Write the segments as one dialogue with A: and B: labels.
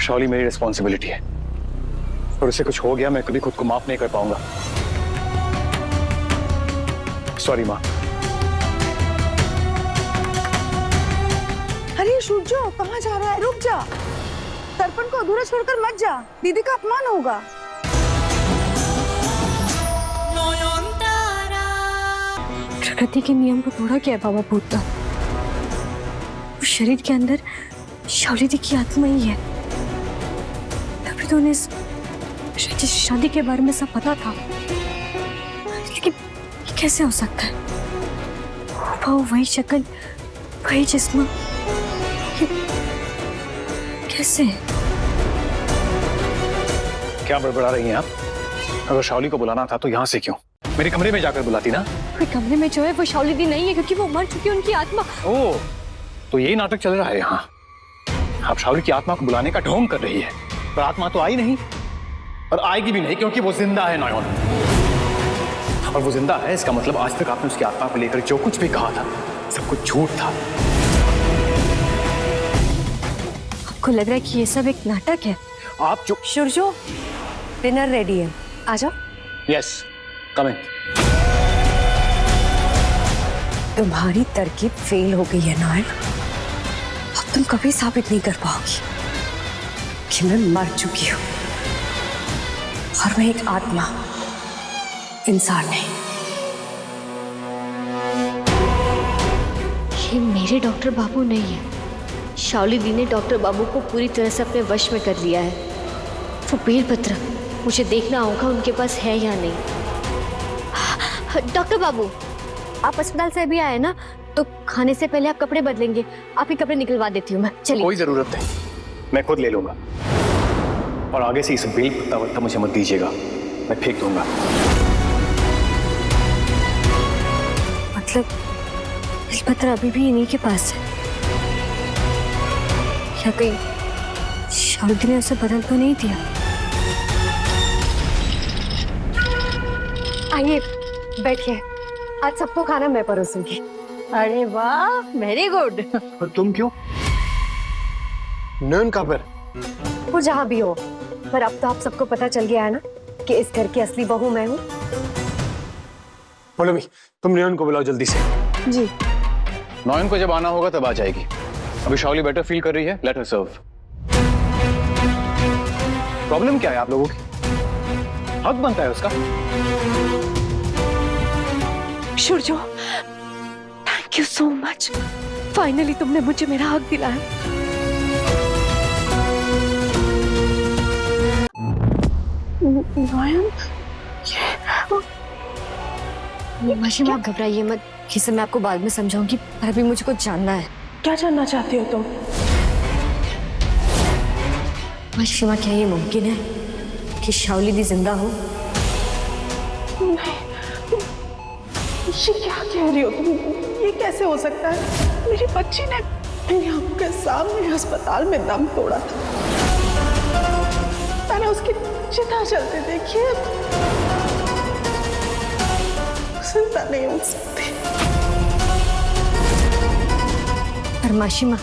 A: शाओली मेरी रिस्पॉन्सिबिलिटी है और उसे कुछ हो गया मैं कभी खुद को माफ नहीं कर पाऊंगा। सॉरी माँ।
B: अरे सूर्यो, कहाँ जा रहा है? रुक जा, तर्पण को अधूरा छोड़कर मत जा, दीदी का अपमान होगा।
C: प्रकृति के नियम को तोड़ा क्या है बाबा भूतनाथ? उस शरीर के अंदर शाओली दी की आत्मा ही है, तभी तो उन्हें शादी के बारे में सब पता था। लेकिन ये कैसे हो सकता है? वही शक्ल, वही जिस्म, कैसे?
A: क्या बड़बड़ा रही हैं आप? अगर शाओली को बुलाना था तो यहाँ से क्यों? मेरे कमरे में जाकर बुलाती ना।
C: कोई कमरे में जो है वो शाओली दी नहीं है, क्योंकि वो मर चुकी है, उनकी आत्मा।
A: ओह, तो यही नाटक चल रहा है यहाँ। आप शाओली की आत्मा को बुलाने का ढोंग कर रही है, पर आत्मा तो आई नहीं और आएगी भी नहीं, क्योंकि वो जिंदा है नॉयन। और वो जिंदा है, इसका मतलब आज तक आपने उसकी आत्मा को लेकर जो कुछ भी कहा था सब कुछ झूठ था।
C: आपको लग रहा है कि ये सब एक नाटक है?
A: आप जो
B: सूर्यो, डिनर रेडी है, आ जाओ।
A: यस, कम इन।
B: तुम्हारी तरकीब फेल हो गई है नॉयन। अब तुम कभी साबित नहीं कर पाओगी कि मैं मर चुकी हूं और मैं एक आत्मा, इंसान नहीं।
C: ये मेरे डॉक्टर बाबू नहीं है। शाओली दी ने डॉक्टर बाबू को पूरी तरह से अपने वश में कर लिया है। वो बेलपत्र, मुझे देखना होगा उनके पास है या नहीं। डॉक्टर बाबू, आप अस्पताल से अभी आए ना, तो खाने से पहले आप कपड़े बदलेंगे। आप ही कपड़े निकलवा देती हूँ मैं। चलिए।
A: कोई जरूरत नहीं, मैं खुद ले लूंगा। और आगे से इस बेल पत्ता वत्ता मुझे मत दीजिएगा, मैं फेंक दूंगा।
C: मतलब बेलपत्र अभी भी इन्हीं के पास है? या कहीं शाओली दी ने उसे बदल तो नहीं दिया? आइए बैठिए, आज सबको खाना मैं परोसूंगी।
B: अरे वाह, वेरी गुड।
A: और तुम क्यों? नयन कहाँ पर?
C: वो जहाँ भी हो, पर अब तो आप सबको पता चल गया है ना कि इस घर की असली बहू मैं हूँ।
A: बोलो भी, तुम नयन को बुलाओ जल्दी से।
B: जी।
A: नयन को जब आना होगा तब आ जाएगी। अभी शाओली बेटर फील कर रही है, लेट हर सर्व। प्रॉब्लम क्या है आप लोगों की? हक बनता है उसका।
B: सूर्यो, thank you so much. Finally तुमने मुझे मेरा हक दिलाया। नयन,
C: माशिमा, आप घबराइए मत, ये सब मैं आपको बाद में समझाऊंगी, पर अभी मुझे कुछ जानना है।
B: क्या जानना चाहती हो तुम?
C: माशिमा, क्या ये मुमकिन है कि शाओली दी जिंदा हो?
B: नहीं, ये क्या कह रही हो तुम? ये कैसे हो सकता है? मेरी बच्ची ने मेरी आंखों के सामने अस्पताल में दम तोड़ा था। मैंने उसकी चिता चलते देखी है। जिंदा नहीं हो सकती।
C: पर माशिमा,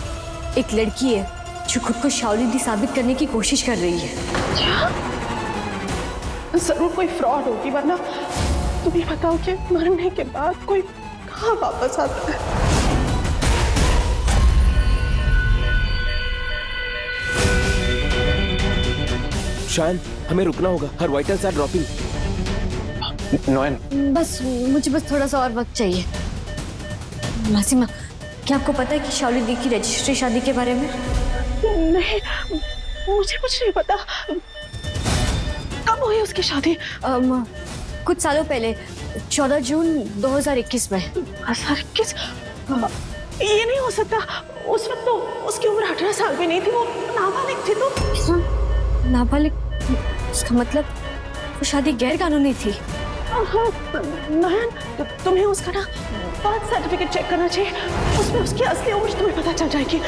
C: एक लड़की है जो खुद को शाओली दी साबित करने की कोशिश कर रही है।
B: क्या? जरूर कोई फ्रॉड होगी, वरना तुम ही बताओ कि मरने के बाद कोई कहाँ वापस आता है?
D: शायन, हमें रुकना होगा, हर वाइटल्स आर ड्रॉपिंग।
A: नयन,
C: मुझे बस थोड़ा सा और वक्त चाहिए। मासिमा, क्या आपको पता है कि शाओली दी की रजिस्ट्री शादी के बारे में?
B: नहीं, मुझे कुछ नहीं पता। कब हुई उसकी शादी?
C: कुछ सालों पहले, 14 जून 2021 में।
B: 2021? ये नहीं हो सकता। उस वक्त तो उसकी उम्र 18 साल भी नहीं थी, वो नाबालिग थी। तो
C: नाबालिग? उसका मतलब वो शादी गैर कानूनी थी।
B: नयन, तुम्हें उसका ना बर्थ सर्टिफिकेट चेक करना चाहिए। उसमें उसकी असली उम्र तुम्हें पता चल जाएगी।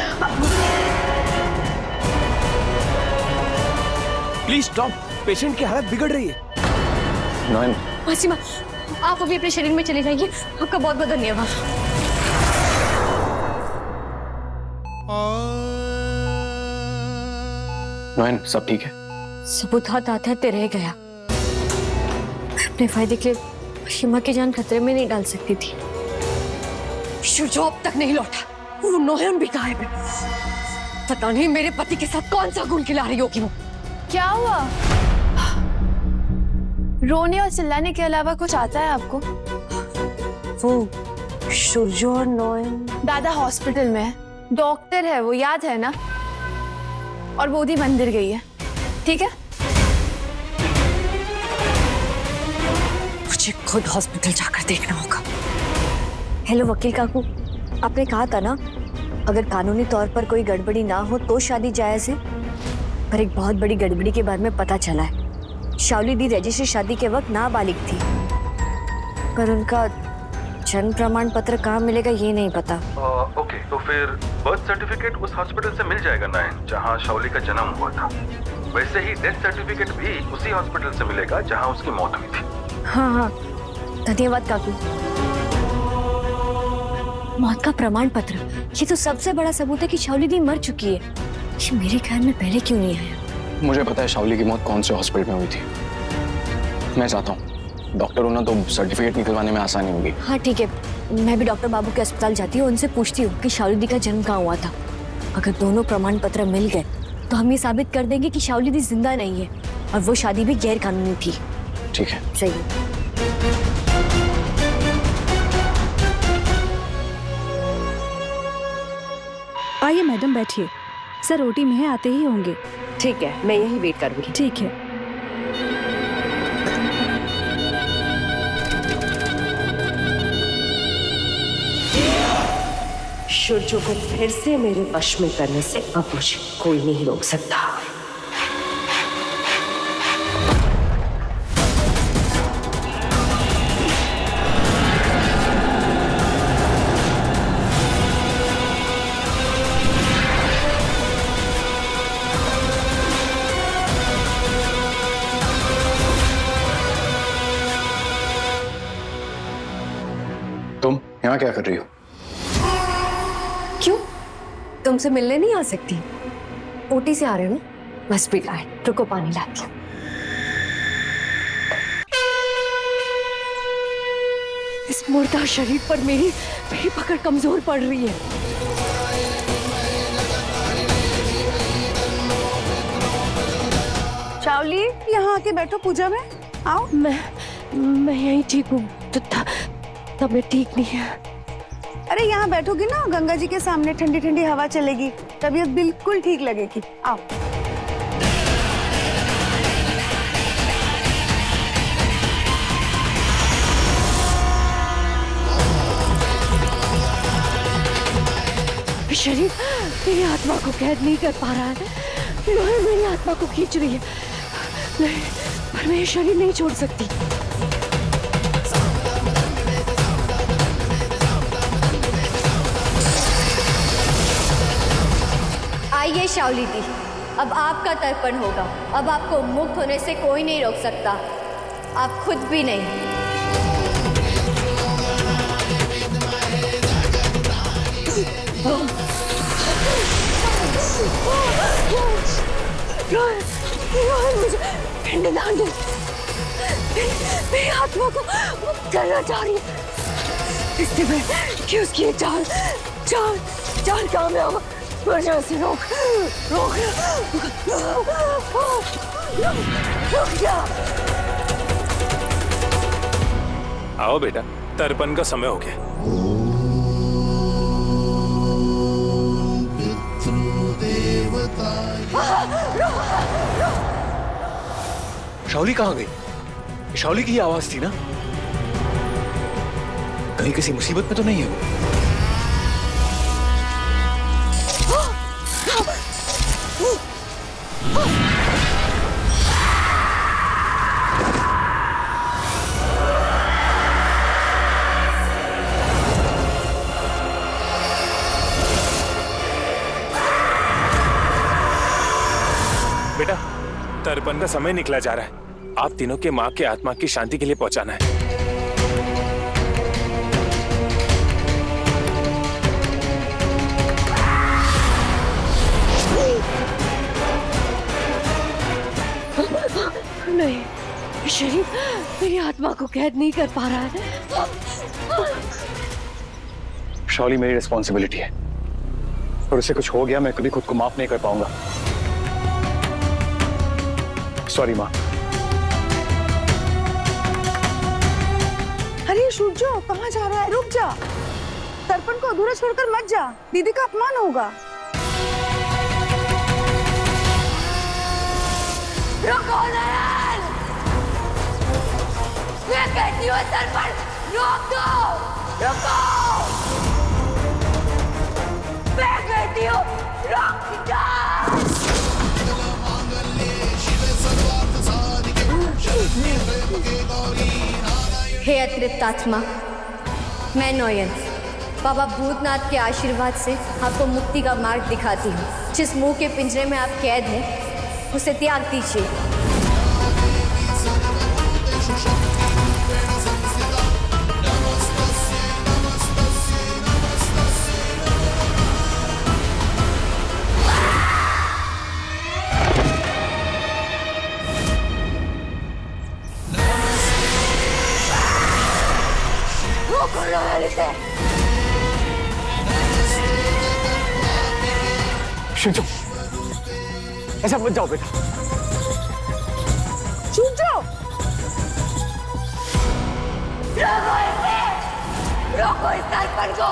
D: प्लीज स्टॉप, पेशेंट की हालत बिगड़ रही है।
A: नयन,
C: मासिमा, आप अभी अपने शरीर में चले जाइए। आपका बहुत बहुत धन्यवाद।
A: नयन सब ठीक है?
C: सबूत हाथ आते रह गया। मैं अपने फायदे के लिए शिमा की जान खतरे में नहीं डाल सकती थी।
B: जो अब तक नहीं लौटा, वो नोयन भी गायब है। पता नहीं मेरे पति के साथ कौन सा गुल खिला रही होगी वो।
E: क्या हुआ? रोने और चिल्लाने के अलावा कुछ आता है आपको?
B: वो शुरजो और नोयन
E: दादा हॉस्पिटल में है, डॉक्टर है वो, याद है ना? और बोधी मंदिर गई है, ठीक है?
B: मुझे खुद हॉस्पिटल जाकर देखना होगा।
C: हेलो वकील काकू, आपने कहा था ना अगर कानूनी तौर पर कोई गड़बड़ी ना हो तो शादी जायज है, पर एक बहुत बड़ी गड़बड़ी के बारे में पता चला है। शाओली दी रजिस्ट्री शादी के वक्त नाबालिग थी, पर उनका जन्म प्रमाण पत्र कहाँ मिलेगा ये नहीं पता।
F: ओके, तो फिर बर्थ सर्टिफिकेट उस हॉस्पिटल से मिल जाएगा नयन, जहाँ शाओली का जन्म हुआ था। वैसे ही डेथ सर्टिफिकेट भी उसी हॉस्पिटल से मिलेगा जहाँ उसकी मौत हुई थी।
C: हाँ, धन्यवाद काकू। मौत का प्रमाण पत्र, ये तो सबसे बड़ा सबूत है कि शाओली दी मर चुकी है। ये मेरे ख्याल में पहले क्यों नहीं आया?
A: मुझे पता है शाओली की मौत कौन से हॉस्पिटल में हुई थी। मैं चाहता हूँ डॉक्टर होना तो सर्टिफिकेट निकलवाने में आसानी होगी।
C: हाँ ठीक है, मैं भी डॉक्टर बाबू के अस्पताल जाती हूँ, उनसे पूछती हूँ कि शाओली दी का जन्म कहाँ हुआ था। अगर दोनों प्रमाण पत्र मिल गए तो हम ये साबित कर देंगे कि शाओली दी जिंदा नहीं है और वो शादी भी गैर कानूनी थी।
A: ठीक है,
C: सही है।
G: आइए मैडम बैठिए, सर ओटी में है, आते ही होंगे।
B: ठीक है, मैं यही वेट करूंगी।
G: ठीक है।
B: शुरजो को फिर से मेरे वश में करने से अब मुझे कोई नहीं रोक सकता।
A: तुम यहाँ क्या कर रही हो?
B: क्यों? तुमसे मिलने नहीं आ सकती? ओटी से आ रहे हो ना? बस भी लाए, रुको पानी लाती हूँ। इस मुर्दा शरीर पर मेरी पकड़ कमजोर पड़ रही है।
E: शाओली, यहाँ आके बैठो पूजा में, आओ।
B: मैं यहीं ठीक हूँ, तबीयत ठीक नहीं है।
E: अरे यहाँ बैठोगी ना गंगा जी के सामने, ठंडी ठंडी हवा चलेगी, तबीयत बिल्कुल ठीक लगेगी। आओ।
B: शरीर मेरी आत्मा को कैद नहीं कर पा रहा है, लोहे मेरी आत्मा को खींच रही है। नहीं, पर मैं ये शरीर नहीं छोड़ सकती।
C: आइए शाओली दी, अब आपका तर्पण होगा। अब आपको मुक्त होने से कोई नहीं रोक सकता, आप खुद भी नहीं।
B: मुझे पिंडदान दे, मेरी आत्मा को मुक्त करना चाह रही है। इससे मैं कि उसकी ये चाल कामयाब वजह से रोक जा।
D: आओ बेटा, तर्पण का समय हो गया।
A: शाओली कहाँ गई? शाओली की ही आवाज थी ना? कहीं किसी मुसीबत में तो नहीं है वो?
D: बेटा, तर्पण का समय निकला जा रहा है, आप तीनों के माँ के आत्मा की शांति के लिए पहुंचाना है।
B: नहीं, शरीर मेरी आत्मा को कैद नहीं कर पा रहा है।
A: शाओली मेरी रिस्पॉन्सिबिलिटी है और उसे कुछ हो गया मैं कभी खुद को माफ नहीं कर पाऊंगा। सॉरी माँ।
H: अरे सूर्यो, कहाँ जा रहा है? रुक जा, तर्पण को अधूरा छोड़कर मत जा, दीदी का अपमान होगा।
B: रुको नयन, मैं कहती हूँ तर्पण रोक दो, रुको, मैं कहती हूँ रोक दो।
C: हे अतृप्त आत्मा, मैं नयन बाबा भूतनाथ के आशीर्वाद से आपको मुक्ति का मार्ग दिखाती हूँ। जिस मुंह के पिंजरे में आप कैद हैं उसे त्याग दीजिए।
A: शिंजो, ऐसा मत जाओ बेटा।
H: सूर्यो,
B: रोको इस तर्पण को,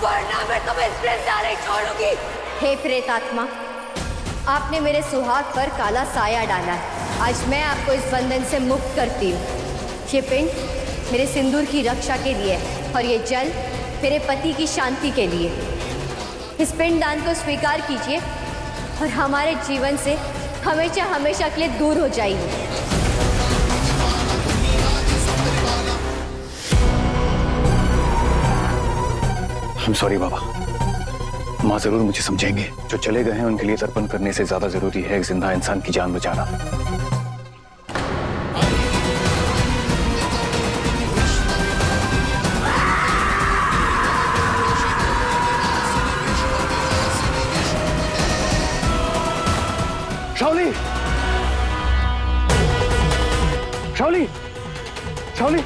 B: वरना मैं तुम्हें इस वृंदा नहीं छोड़ूंगी। हे प्रेत आत्मा, आपने मेरे सुहाग पर काला साया डाला है। आज मैं आपको इस बंधन से मुक्त करती हूँ। ये पिंड मेरे सिंदूर की रक्षा के लिए है और ये जल मेरे पति की शांति के लिए। इस पिंडदान को स्वीकार कीजिए और हमारे जीवन से हमेशा हमेशा के लिए दूर हो जाइए।
A: I'm sorry बाबा, माँ जरूर मुझे समझेंगे। जो चले गए हैं उनके लिए तर्पण करने से ज्यादा जरूरी है एक जिंदा इंसान की जान बचाना। शाओली, शाओली, शाओली,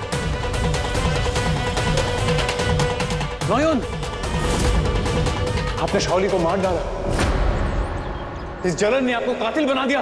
A: नयन, आपने शाओली को मार डाला। इस जलन ने आपको कातिल बना दिया।